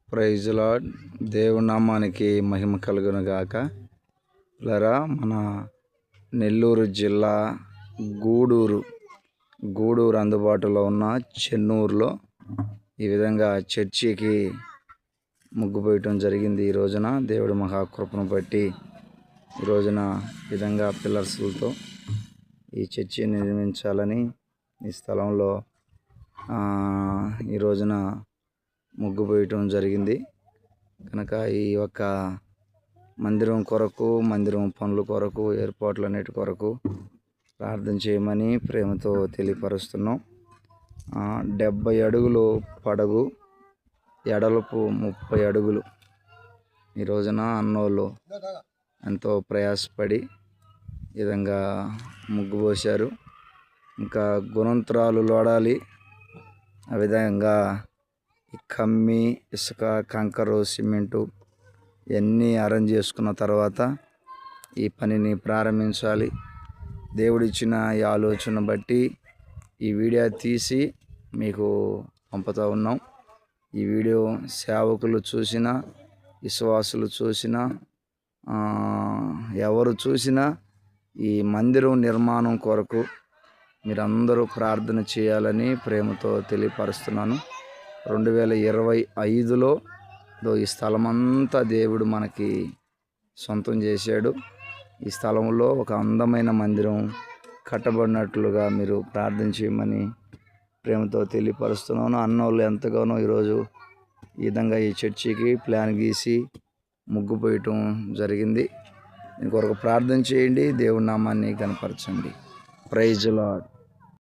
Praise lord. దేవుని నామానికి మహిమ కలుగును గాక. లరా మన నెల్లూరు జిల్లా గూడూరు అందుబాటులో ఉన్న చెన్నూరులో ఈ విధంగా చర్చికి ముగ్గు పోయటం జరిగింది. ఈ రోజున దేవుడి మహాకృపను బట్టి ఈ రోజున విధంగా పిల్లర్స్లతో ఈ చర్చిని నిర్మించాలని ఈ స్థలంలో ఈ రోజున ముగ్గు పోయటం జరిగింది. కనుక ఈ యొక్క మందిరం పనుల కొరకు ఏర్పాట్లన్నిటి కొరకు ప్రార్థన చేయమని ప్రేమతో తెలియపరుస్తున్నాం. 70 అడుగులు పడగు, ఎడలపు 30 అడుగులు. ఈ రోజున అన్నోళ్ళు ఎంతో ప్రయాసపడి ఈ విధంగా ముగ్గు పోశారు. ఇంకా గుణంత్రాలు లోడాలి. ఆ విధంగా కమ్మి, ఇసుక, కంకరు, సిమెంటు ఇవన్నీ అరేంజ్ చేసుకున్న తర్వాత ఈ పనిని ప్రారంభించాలి. దేవుడిచ్చిన ఈ ఆలోచన బట్టి ఈ వీడియో తీసి మీకు పంపుతూ ఉన్నాం. ఈ వీడియో సేవకులు చూసినా, విశ్వాసులు చూసినా, ఎవరు చూసినా ఈ మందిరం నిర్మాణం కొరకు మీరందరూ ప్రార్థన చేయాలని ప్రేమతో తెలియపరుస్తున్నాను. 2025లో ఈ స్థలమంతా దేవుడు మనకి సొంతం చేశాడు. ఈ స్థలంలో ఒక అందమైన మందిరం కట్టబడినట్లుగా మీరు ప్రార్థన చేయమని ప్రేమతో తెలియపరుస్తున్నాను. అన్నోళ్ళు ఎంతగానో ఈరోజు ఈ విధంగా ఈ చర్చికి ప్లాన్ గీసి ముగ్గు పోయటం జరిగింది. ఇంకొక ప్రార్థన చేయండి. దేవుడి నామాన్ని కనపరచండి. Praise lord.